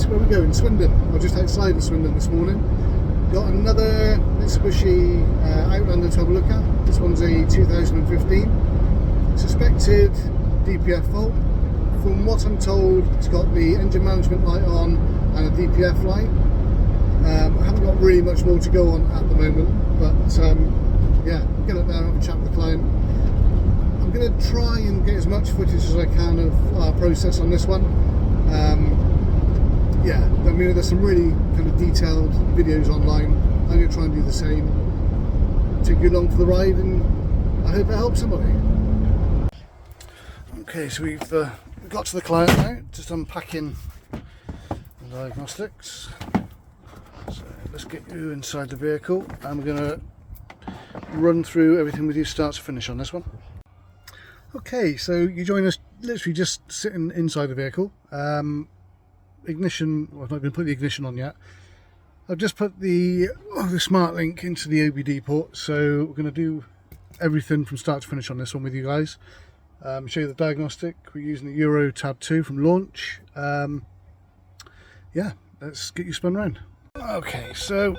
where we go in Swindon. I was just outside of Swindon this morning. Got another Mitsubishi Outlander to have a look at. This one's a 2015. Suspected DPF fault. From what I'm told, it's got the engine management light on and a DPF light. I haven't got really much more to go on at the moment, but yeah, we'll get up there and have a chat with the client. I'm going to try and get as much footage as I can of our process on this one. Yeah, I mean, there's some really kind of detailed videos online. I'm going to try and do the same. Take you along for the ride, and I hope it helps somebody. Okay, so we've got to the client now, just unpacking the diagnostics. So let's get you inside the vehicle, and we're going to run through everything with you start to finish on this one. Okay, so you join us literally just sitting inside the vehicle. Ignition, well, I've not even put the ignition on yet. I've just put the smart link into the OBD port, so we're going to do everything from start to finish on this one with you guys. Show you the diagnostic. We're using the Euro Tab 2 from launch. Yeah, let's get you spun around. Okay, so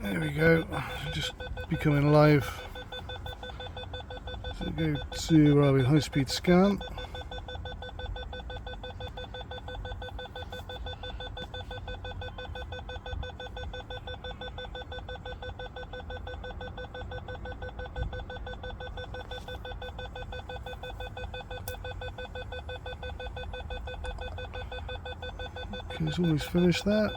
there we go, just becoming live. So go to, where are we, high speed scan. Okay, it's almost finished that.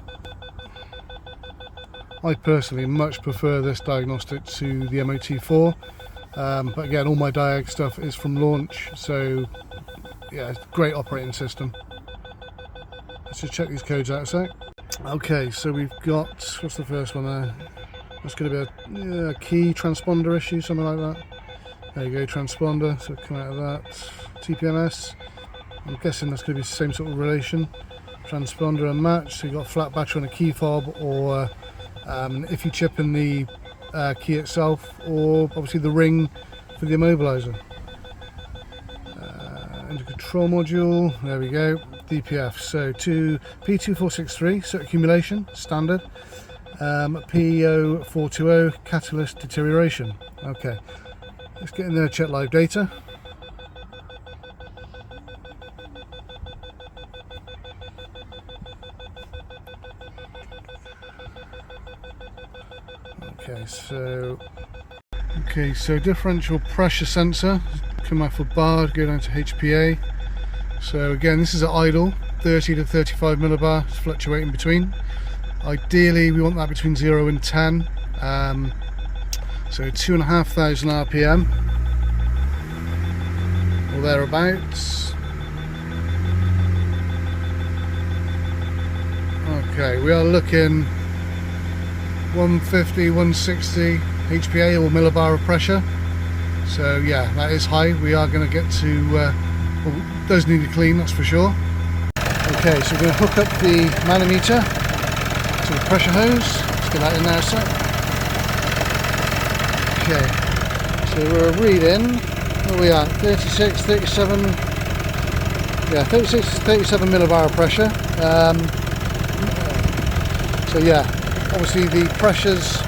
I personally much prefer this diagnostic to the MOT4, but again, all my diag stuff is from launch, so yeah, it's a great operating system. Let's just check these codes out a sec. Okay, so we've got, what's the first one there? That's going to be a key transponder issue, something like that. There you go, transponder, so come out of that. TPMS, I'm guessing that's going to be the same sort of relation. Transponder and match, so you've got a flat battery on a key fob, or if you chip in the key itself, or obviously the ring for the immobilizer. Engine control module, there we go, DPF, so to P2463, circuit accumulation, standard, P0420, catalyst deterioration. Okay, let's get in there and check live data. Okay, so differential pressure sensor, come out for bar, go down to HPA. So again, this is at idle, 30 to 35 millibar, it's fluctuating between. Ideally, we want that between 0 and 10. So 2,500 RPM, or thereabouts. Okay, we are looking 150, 160 HPA or millibar of pressure. So yeah, that is high. We are going to get to, well, it does need to clean, that's for sure. Okay, so we're going to hook up the manometer to the pressure hose. Let's get that in there a sec. Okay, so we're reading, where are we at? 36, 37, yeah, 36 to 37 millibar of pressure. So yeah, obviously the pressures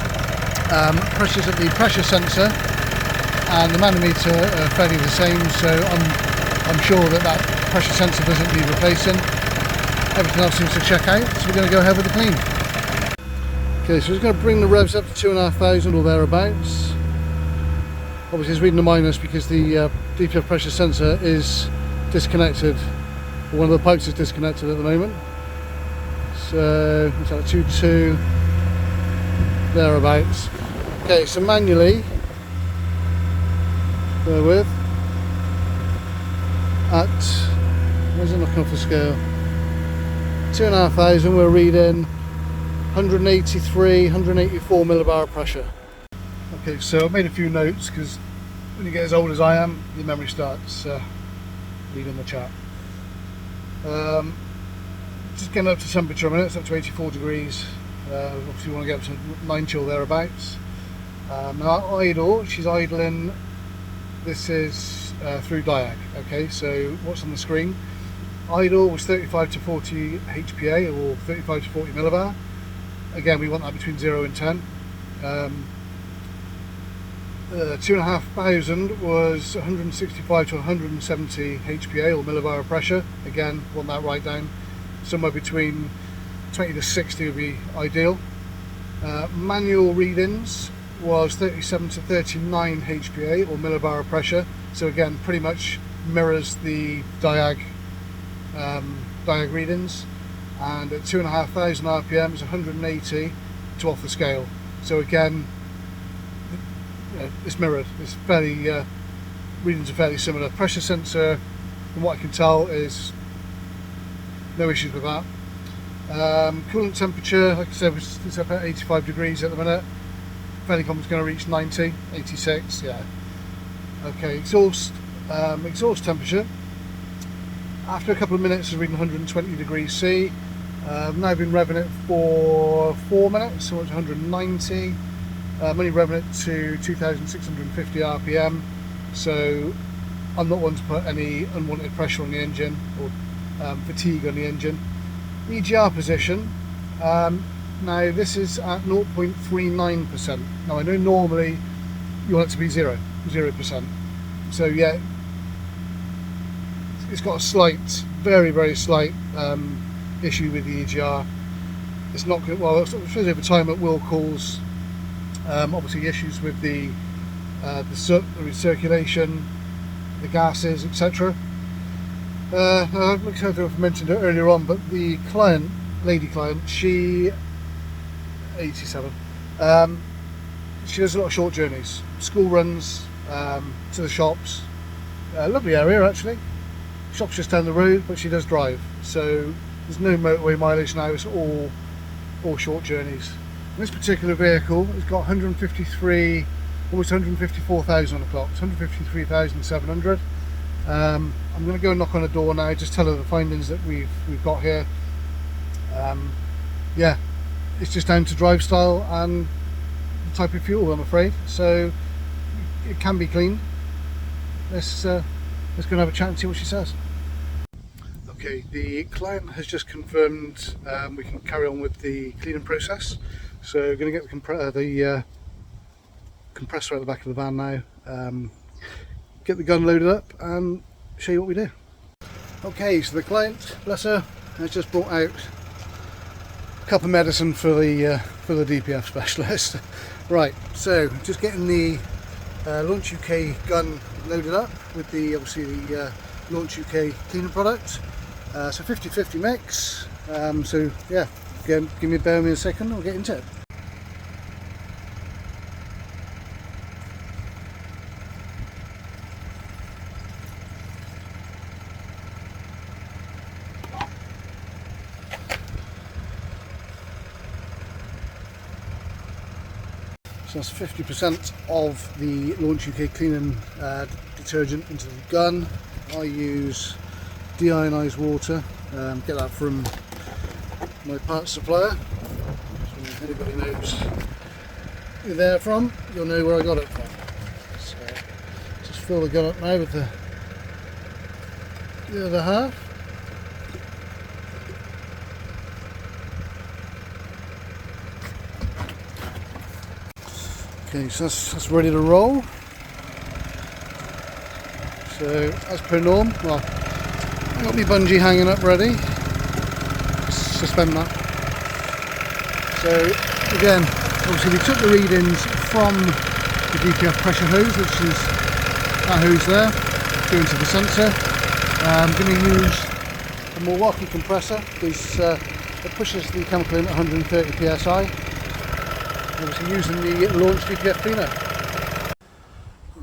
at the pressure sensor and the manometer are fairly the same, so I'm sure that pressure sensor doesn't need replacing. Everything else seems to check out, so we're going to go ahead with the clean. Okay, so we're going to bring the revs up to 2,500 or thereabouts. Obviously it's reading the minus because the DPF pressure sensor is disconnected, or one of the pipes is disconnected at the moment. So it's at 2.2, thereabouts. Okay, so manually, bear with, at, where's it knocking off the scale? 2,500, we're reading 183, 184 millibar of pressure. Okay, so I've made a few notes because when you get as old as I am, your memory starts leading the chat. Just getting up to temperature a minute, it's up to 84 degrees. Obviously we want to get up to 9 chill thereabouts. Now idle, she's idling, this is through diag. Okay, so what's on the screen Idle was 35 to 40 HPA or 35 to 40 millibar. Again, we want that between 0 and 10. 2,500 was 165 to 170 HPA or millibar of pressure. Again, want that right down. Somewhere between 20 to 60 would be ideal. Manual readings was 37 to 39 HPA or millibar of pressure. So again, pretty much mirrors the diag readings. And at 2,500 RPM is 180 to off the scale. So again, it's mirrored. It's fairly readings are fairly similar. Pressure sensor, from what I can tell, is no issues with that. Coolant temperature, like I said, it's up at 85 degrees at the minute. Fairly confident it's going to reach 90, 86. Yeah. Okay. Exhaust temperature. After a couple of minutes, it's reading 120 degrees C. I've now been revving it for 4 minutes, so it's 190. I'm only revving it to 2,650 RPM, so I'm not one to put any unwanted pressure on the engine or fatigue on the engine. EGR position, now this is at 0.39%. Now I know normally you want it to be 0%. So yeah, it's got a slight, very slight issue with the EGR. It's not good. Well, I suppose over time it will cause obviously issues with the recirculation, the gases, etc. I'm not sure if I mentioned it earlier on, but the client, lady client, she 87. She does a lot of short journeys, school runs, to the shops. Lovely area actually. Shop's just down the road, but she does drive, so there's no motorway mileage now. It's all short journeys. This particular vehicle has got 153, almost 154,000 on the clock. It's 153,700. I'm going to go and knock on a door now, just tell her the findings that we've got here. Yeah, it's just down to drive style and the type of fuel, I'm afraid. So it can be cleaned. Let's go and have a chat and see what she says. Okay, the client has just confirmed we can carry on with the cleaning process. So we're going to get the compressor out the back of the van now, get the gun loaded up and show you what we do. Okay, so the client, bless her, has just brought out a cup of medicine for the DPF specialist. Right, so just getting the Launch UK gun loaded up with the obviously the Launch UK cleaning product. So 50-50 mix. So yeah, give me a second, I'll get into it. So that's 50% of the Launch UK cleaning detergent into the gun. I use deionized water, get that from my parts supplier. So if anybody knows who they're from, you'll know where I got it from. So just fill the gun up now with the other half. Okay, so that's ready to roll. So as per norm, well, I've got my bungee hanging up ready. Suspend that. So again, obviously we took the readings from the DPF pressure hose, which is that hose there, going to the sensor. I'm going to use a Milwaukee compressor because it pushes the chemical in at 130 psi. Obviously using the Launch DPF cleaner.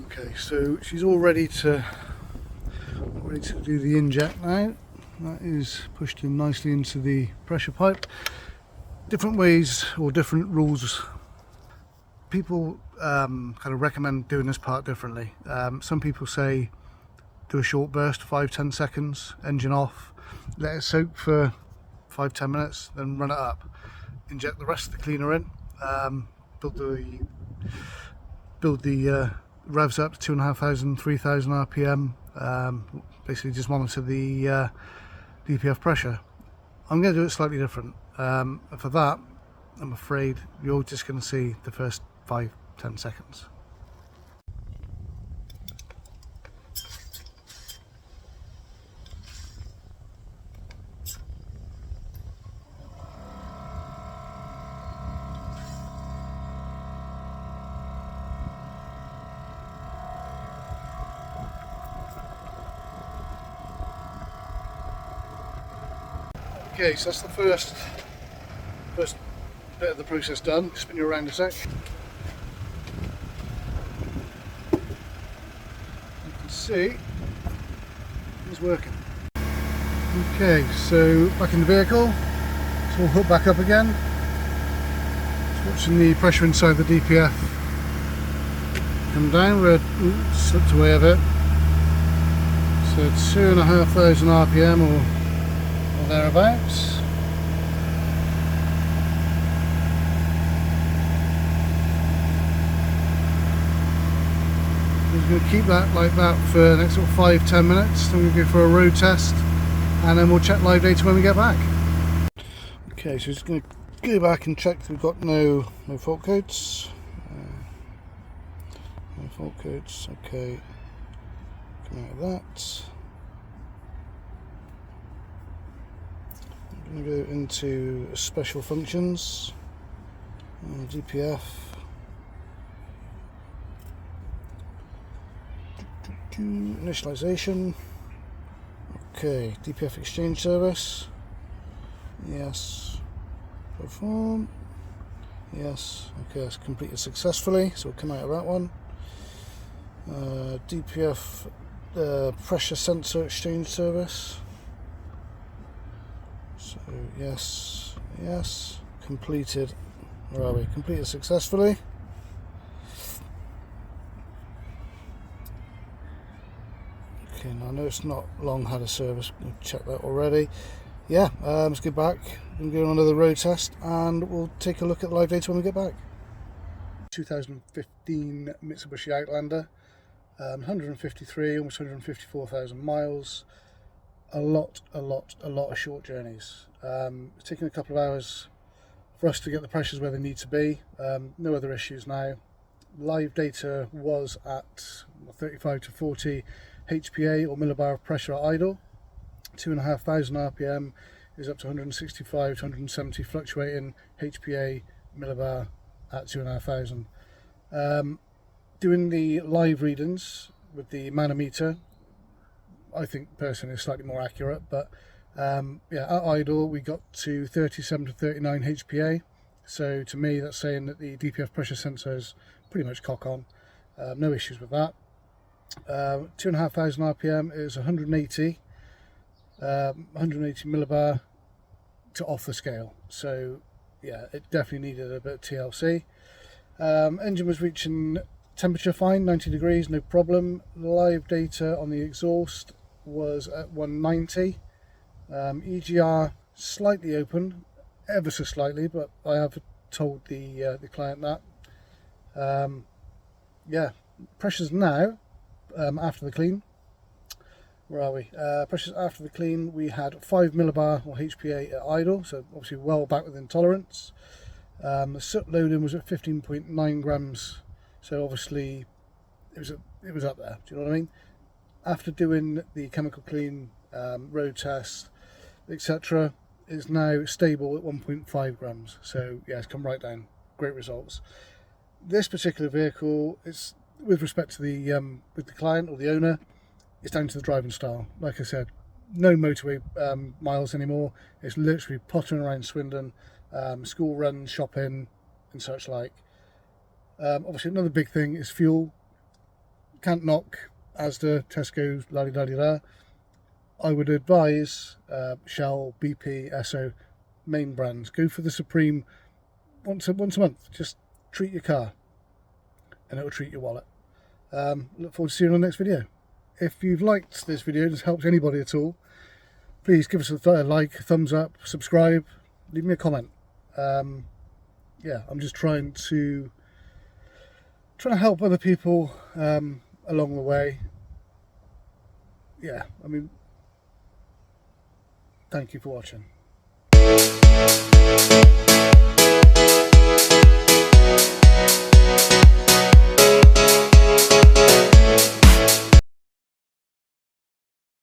Okay, so she's all ready to do the inject now. That is pushed in nicely into the pressure pipe. Different ways or different rules. People kind of recommend doing this part differently. Some people say do a short burst, 5-10 seconds, engine off, let it soak for 5-10 minutes, then run it up. Inject the rest of the cleaner in. Build the revs up to 2,500, 3,000 RPM. Basically just monitor the DPF pressure. I'm going to do it slightly different. For that, I'm afraid you're just going to see the first 5-10 seconds. Okay, so that's the first bit of the process done. Spin you around a sec. You can see it's working. Okay, so back in the vehicle, it's all hooked back up again. Just watching the pressure inside the DPF come down. We're slipped away a bit. So 2,500 RPM or thereabouts. We're going to keep that like that for the next sort of 5-10 minutes. Then we'll go for a road test, and then we'll check live data when we get back. Okay, so just going to go back and check that we've got no fault codes. No fault codes. Okay, come out of that. I'm going to go into special functions, DPF, initialization. Okay, DPF exchange service, yes, perform, yes, okay, that's completed successfully, so we'll come out of that one. DPF pressure sensor exchange service. So yes, completed. Where are we? Completed successfully. Okay, now I know it's not long had a service. We'll check that already. Yeah, let's get back. We'll go on another road test, and we'll take a look at live data when we get back. 2015 Mitsubishi Outlander, 153, almost 154,000 miles. A lot of short journeys. It's taken a couple of hours for us to get the pressures where they need to be. No other issues now. Live data was at 35 to 40 HPA or millibar of pressure at idle. 2,500 RPM is up to 165 to 170 fluctuating HPA millibar at 2,500. Doing the live readings with the manometer, I think personally is slightly more accurate, but yeah, at idle we got to 37 to 39 HPA, so to me that's saying that the DPF pressure sensor is pretty much cock on. No issues with that. 2,500 RPM is 180 millibar to off the scale, so yeah, it definitely needed a bit of TLC. Engine was reaching temperature fine, 90 degrees, no problem. Live data on the exhaust was at 190. EGR slightly open, ever so slightly, but I have told the client that. Yeah, pressures now, after the clean. Where are we? Pressures after the clean, we had 5 millibar or HPA at idle, so obviously well back within tolerance. The soot loading was at 15.9 grams, so obviously it was up there. Do you know what I mean? After doing the chemical clean, road test, etc., is now stable at 1.5 grams. So yeah, it's come right down. Great results. This particular vehicle is, with respect to the with the client or the owner, it's down to the driving style. Like I said, no motorway miles anymore. It's literally pottering around Swindon, school runs, shopping, and such like. Obviously, another big thing is fuel. Can't knock Asda, Tesco's, la-di-da-di-da. I would advise Shell, BP, Esso, main brands. Go for the Supreme once a month. Just treat your car, and it will treat your wallet. Look forward to seeing you on the next video. If you've liked this video, this helps anybody at all, please give us a like, a thumbs up, subscribe, leave me a comment. Yeah, I'm just trying to help other people along the way. Yeah, I mean, Thank you for watching.